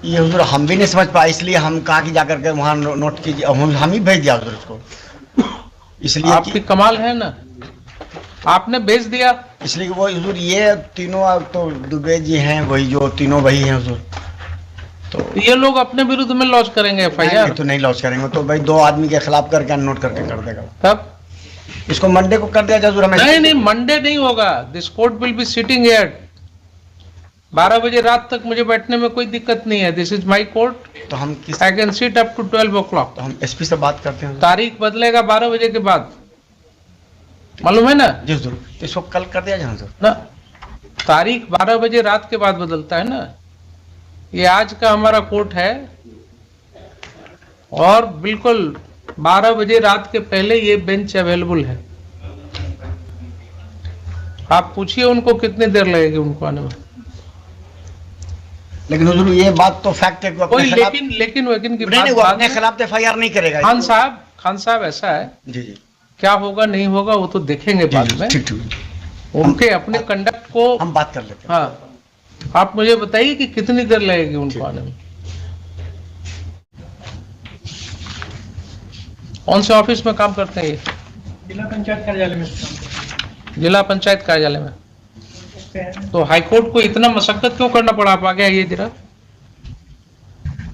ये हुजूर हम भी नहीं समझ पाए, इसलिए हम कहा कि जाकर के वहाँ नोट कीजिए, हम ही भेज दिया हुजूर उसको, इसलिए आपकी कमाल है ना, आपने भेज दिया। इसलिए वो हुजूर ये तीनों तो दुबे जी हैं, वही जो तीनों वही हैं हुजूर। तो ये लोग अपने विरुद्ध में लॉन्च करेंगे एफआईआर? तो नहीं लॉन्च करेंगे, तो भाई 2 आदमी के खिलाफ करके नोट करके कर देगा। तब इसको मंडे को कर दिया जाए हुजूर। हमें नहीं, मंडे नहीं होगा। This court will be sitting here 12 बजे रात तक, मुझे बैठने में कोई दिक्कत नहीं है। दिस इज माई कोर्ट, तो हम किस I can sit up to 12 o'clock। तो हम एसपी से बात करते हैं। तारीख बदलेगा 12 बजे के बाद, मालूम है ना जी हुजूर। तो इसको कल कर दिया जाए हुजूर ना, तारीख 12 बजे रात के बाद बदलता है ना। ये आज का हमारा कोर्ट है और बिल्कुल 12 बजे रात के पहले ये बेंच अवेलेबल है। आप पूछिए उनको कितनी देर लगेगी उनको आने में। लेकिन हुजूर ये बात तो फैक्ट है कि कोई लेकिन की नहीं, वो अपने खिलाफ एफआईआर नहीं करेगा। खान साहब ऐसा है जी जी, क्या होगा नहीं होगा वो तो देखेंगे बाद में। ठीक, उनके अपने कंडक्ट को हम बात कर लेते हैं। हाँ, आप मुझे बताइए कि कितनी देर लगेगी उनको आने में। कौन से ऑफिस में काम करते हैं ये? जिला पंचायत कार्यालय में। जिला पंचायत कार्यालय में। तो हाईकोर्ट को इतना मशक्कत क्यों करना पड़ा? आप आगे आइए जरा।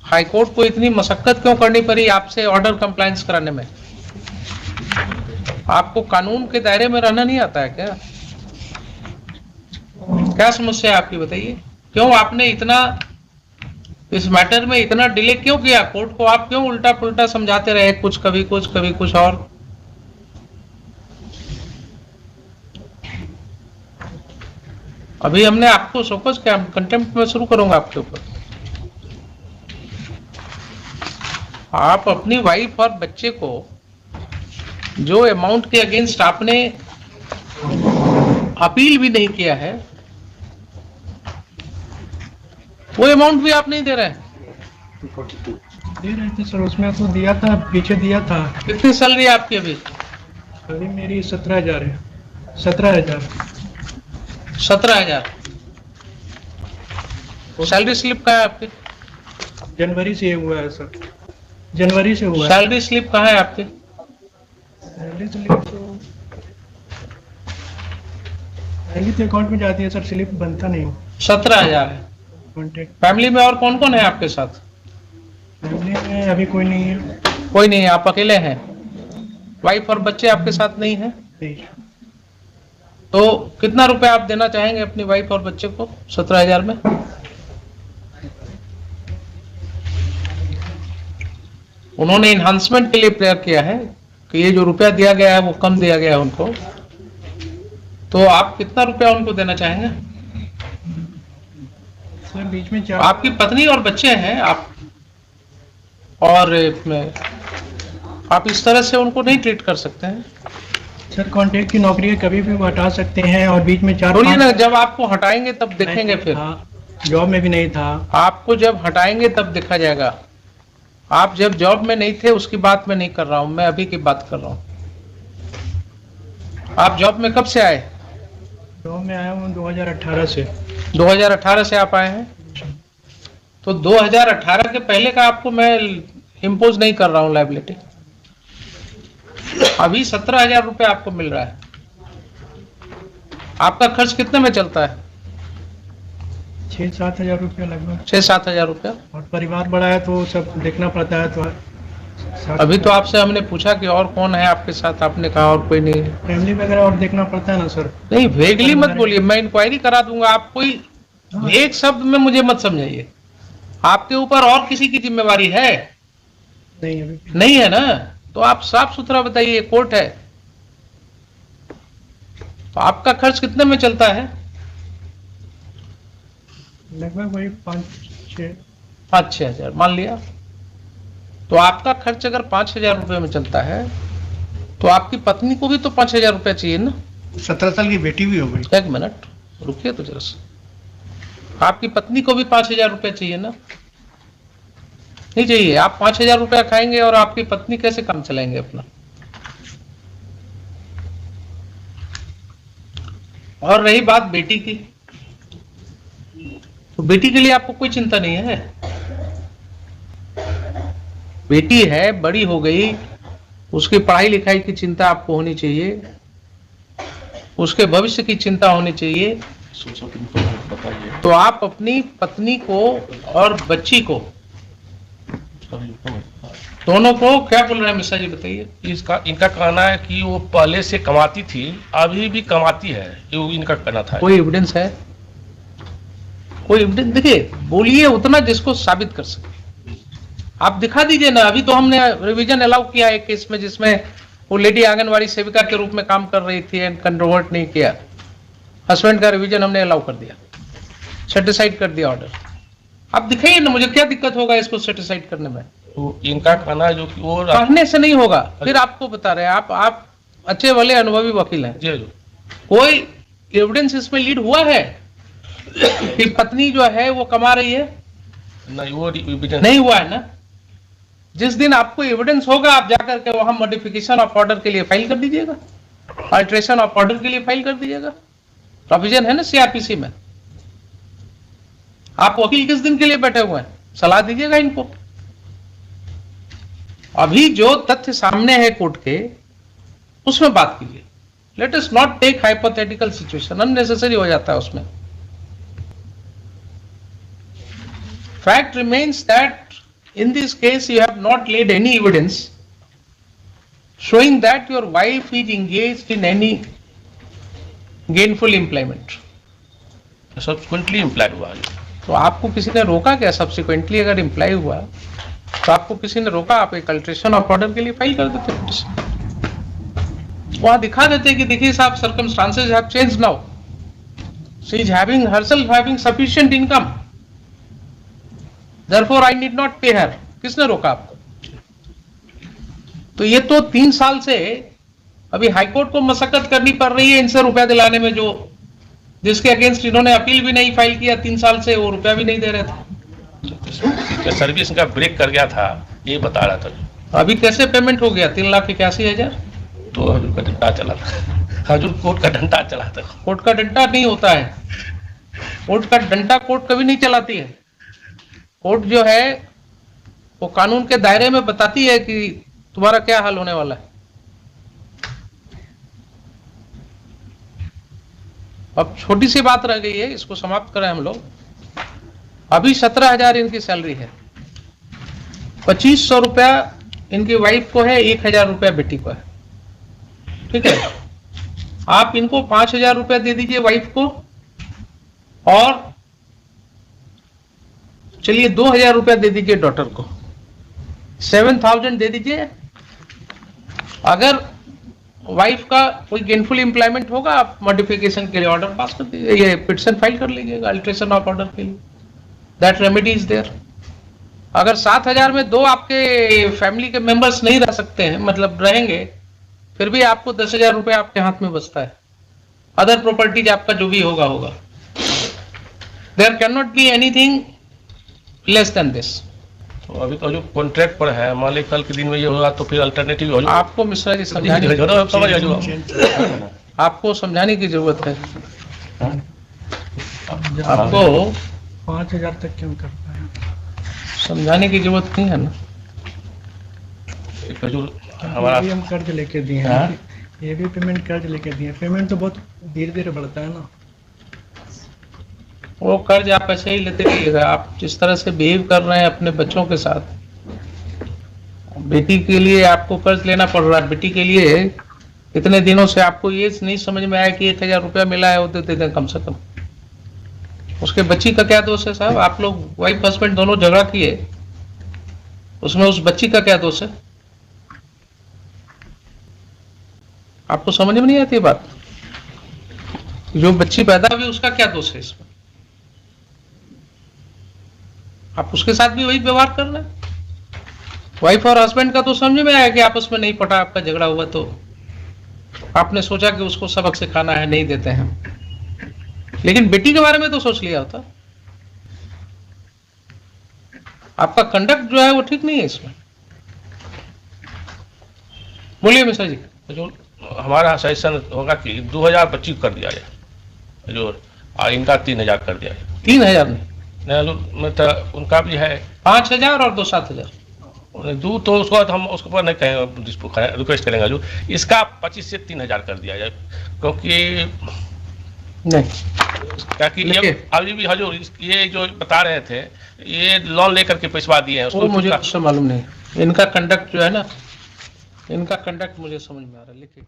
हाईकोर्ट को इतनी मशक्कत क्यों करनी पड़ी आपसे ऑर्डर कंप्लायंस कराने में? आपको कानून के दायरे में रहना नहीं आता है क्या? क्या समस्या है आपकी, बताइए। क्यों आपने इतना इस मैटर में इतना डिले क्यों किया? कोर्ट को आप क्यों उल्टा पुल्टा समझाते रहे, कुछ कभी कुछ और? अभी हमने आपको शोकस क्या कंटेम्प्ट में शुरू करूंगा आपके ऊपर। आप अपनी वाइफ और बच्चे को जो अमाउंट के अगेंस्ट आपने अपील भी नहीं किया है, वो अमाउंट भी आप नहीं दे रहे हैं। दे रहे थे सर, उसमें तो दिया था, पीछे दिया था। कितनी सैलरी है आपकी अभी? अभी मेरी 17,000 है। 17,000। 17,000। सैलरी स्लिप कहाँ है आपकी? जनवरी से हुआ है सर, जनवरी से हुआ है। सैलरी स्लिप कहाँ है आपकी? सैलरी स्लिप तो अकाउंट में जाती है सर, स्लिप बनता नहीं। 17,000 है। कॉन्टेक्ट फैमिली में और कौन कौन है आपके साथ? फैमिली में अभी कोई नहीं है। कोई नहीं है, आप अकेले हैं। वाइफ और बच्चे आपके साथ नहीं है? तो कितना रुपए आप देना चाहेंगे अपनी वाइफ और बच्चे को 17,000 में? उन्होंने इन्हांसमेंट के लिए प्रेयर किया है कि ये जो रुपया दिया गया है वो कम दिया गया है उनको, तो आप कितना रुपया उनको देना चाहेंगे? सर बीच में आपकी पत्नी और बच्चे हैं आप, और आप इस तरह से उनको नहीं ट्रीट कर सकते हैं सर। कॉन्ट्रैक्ट की नौकरी है, कभी भी वो हटा सकते हैं, और बीच में 4 बोलिए ना, जब आपको हटाएंगे तब देखेंगे। फिर जॉब में भी नहीं था। आपको जब हटाएंगे तब देखा जाएगा। आप जब जॉब में नहीं थे उसकी बात मैं नहीं कर रहा हूं, मैं अभी की बात कर रहा हूं। आप जॉब में कब से आए? जॉब में आया हूँ 2018 से। 2018 से आप आए हैं, तो 2018 के पहले का आपको मैं इम्पोज नहीं कर रहा हूं लायबिलिटी। अभी 17,000 रुपए आपको मिल रहा है। आपका खर्च कितने में चलता है? 6-7 हजार रुपया लगभग। 6-7 हजार रुपया। और परिवार बड़ा है तो सब देखना पड़ता है। तो अभी तो आपसे हमने पूछा कि और कौन है आपके साथ, आपने कहा और कोई नहीं है। फैमिली वगैरह और देखना पड़ता है ना सर। नहीं, वेगली मत बोलिए, मैं इंक्वायरी करा दूंगा। आप कोई एक शब्द में मुझे मत समझाइए। आपके ऊपर और किसी की जिम्मेवारी है? नहीं, अभी नहीं है ना, तो आप साफ सुथरा बताइए। कोर्ट है तो आपका खर्च कितने में चलता है? लगभग वही 5-6 हजार मान लिया। तो आपका खर्च अगर 5,000 रुपए में चलता है तो आपकी पत्नी को भी तो 5,000 रुपया चाहिए ना। 17 साल की बेटी भी हो गई। एक मिनट रुकिए तो जरा सा। आपकी पत्नी को भी 5,000 रुपया चाहिए ना? नहीं चाहिए। आप 5,000 रुपया खाएंगे और आपकी पत्नी कैसे काम चलाएंगे अपना? और रही बात बेटी की, तो बेटी के लिए आपको कोई चिंता नहीं है? बेटी है, बड़ी हो गई, उसकी पढ़ाई लिखाई की चिंता आपको होनी चाहिए, उसके भविष्य की चिंता होनी चाहिए। तो आप अपनी पत्नी को और बच्ची को, दोनों को क्या बोल रहे हैं मिश्रा जी, बताइए। इनका कहना है कि वो पहले से कमाती थी, अभी भी कमाती है, ये इनका कहना था। कोई एविडेंस है? कोई एविडेंस? देखिए, बोलिए उतना जिसको साबित कर सके। आप दिखा दीजिए ना। अभी तो हमने रिवीजन अलाउ किया है केस में, जिसमें वो लेडी आंगनवाड़ी सेविका के रूप में काम कर रही थी एंड कंट्रोवर्ट नहीं किया। हस्बैंड का रिवीजन हमने अलाउ कर दिया, सेटिसाइड कर दिया ऑर्डर। आप दिखाइए ना, मुझे क्या दिक्कत होगा इसको सेटिसाइड करने में? तो इनका कहना है जो कि वो कहने से नहीं होगा। फिर आपको बता रहे हैं, आप अच्छे वाले अनुभवी वकील हैं, जी कोई एविडेंस इसमें लीड हुआ है कि पत्नी जो है वो कमा रही है? नहीं, वो नहीं हुआ है ना। जिस दिन आपको एविडेंस होगा, आप जाकर के वहां मॉडिफिकेशन ऑफ ऑर्डर के लिए फाइल कर दीजिएगा, अल्ट्रेशन ऑफ ऑर्डर के लिए फाइल कर दीजिएगा। प्रोविजन है ना सीआरपीसी में। आप वकील किस दिन के लिए बैठे हुए हैं? सलाह दीजिएगा इनको। अभी जो तथ्य सामने है कोर्ट के, उसमें बात कीजिए। Let us not take hypothetical situation, unnecessary हो जाता है उसमें। Fact remains that in this case you have not laid any evidence showing that your wife is engaged in any gainful employment. Subsequently implied हुआ है। तो आपको किसी ने रोका क्या? सब्सिक्वेंटली अगर इम्प्लाई हुआ तो आपको किसी ने रोका? आप एक अल्ट्रेशन ऑफ ऑर्डर के लिए फाइल कर देते, वहां दिखा देते कि देखिए साहब, circumstances have changed now, she is having herself having sufficient income, Therefore I need not pay her. किसने रोका आपको? तो ये तो 3 साल से अभी हाईकोर्ट को मशक्कत करनी पड़ रही है इनसे रुपया दिलाने में, जो जिसके अगेंस्ट इन्होंने अपील भी नहीं फाइल किया 3 साल से, वो रुपया भी नहीं दे रहे थे। सर्विस का ब्रेक कर गया था, ये बता रहा था। अभी कैसे पेमेंट हो गया? 3,81,000। तो हजूर का डंडा चला था, हजूर कोर्ट का डंडा चला था। कोर्ट का डंडा नहीं होता है, कोर्ट का डंडा कोर्ट कभी नहीं चलाती है। कोर्ट जो है वो कानून के दायरे में बताती है कि तुम्हारा क्या हाल होने वाला है। अब छोटी सी बात रह गई है, इसको समाप्त करें हम लोग। अभी 17,000 इनकी सैलरी है, 2,500 रुपया इनकी वाइफ को है, 1,000 रुपया बेटी को है। ठीक है, आप इनको 5,000 रुपया दे दीजिए वाइफ को, और चलिए 2,000 रुपया दे दीजिए डॉटर को, 7,000 दे दीजिए। अगर वाइफ का कोई गेनफुल एम्प्लॉयमेंट होगा, आप मॉडिफिकेशन के लिए ऑर्डर पास कर दीजिए, ये पिटिशन फाइल कर लीजिएगा अल्ट्रेशन ऑफ ऑर्डर के लिए। That remedy is there. अगर 7,000 में 2 आपके फैमिली के मेंबर्स नहीं रह सकते हैं, मतलब रहेंगे, फिर भी आपको 10,000 रुपया आपके हाथ में बचता है। अदर प्रॉपर्टीज आपका जो भी होगा, there can not be anything less than this. तो अभी तो जो कॉन्ट्रैक्ट पर है, मान ली कल के दिन में ये होगा तो फिर अल्टरनेटिव हो। आपको मिश्रा जी समझाने, आपको समझाने की जरूरत है। आपको 5,000 तक क्यों करता है? समझाने की जरूरत नहीं है ना। हमारा हम कर्ज लेके दिए हैं, ये भी पेमेंट कर्ज लेके दिए हैं। पेमेंट तो बहुत धीरे धीरे बढ़ता है ना। वो कर्ज आप ऐसे ही लेते रहिएगा। आप जिस तरह से बिहेव कर रहे हैं अपने बच्चों के साथ, बेटी के लिए आपको कर्ज लेना पड़ रहा है। बेटी के लिए इतने दिनों से आपको ये नहीं समझ में आया कि 1,000 रुपया मिला है, वो दे दें कम से कम। उसके बच्ची का क्या दोष है साहब? आप लोग वाइफ हस्बैंड दोनों झगड़ा किए, उसमें उस बच्ची का क्या दोष है? आपको समझ में नहीं आती बात? जो बच्ची पैदा हुई उसका क्या दोष है इसमें? आप उसके साथ भी वही व्यवहार कर रहे हैं। वाइफ और हस्बैंड का तो समझ में आया कि आपस में नहीं पटा, आपका झगड़ा हुआ, तो आपने सोचा कि उसको सबक सिखाना है, नहीं देते हैं। लेकिन बेटी के बारे में तो सोच लिया होता। आपका कंडक्ट जो है वो ठीक नहीं है इसमें। बोलिए मिश्रा जी। जो हमारा सजेशन होगा कि 2,025 कर दिया जाए, जो इनका 3,000 कर दिया जाए। 3,000 नहीं, मतलब उनका भी है 5,000 और 2 7,000। दूँ तो उसको हम उसके ऊपर नहीं कहें, रिक्वेस्ट करेंगे जो इसका 25 से 3,000 कर दिया जाए, क्योंकि नहीं ये अभी भी हजूर ये जो बता रहे थे ये लोन लेकर के पैसा दिए हैं उसको, मुझे कुछ मालूम नहीं। इनका कंडक्ट जो है ना, इनका कंडक्ट मुझे समझ में आ रहा है। लिखिए।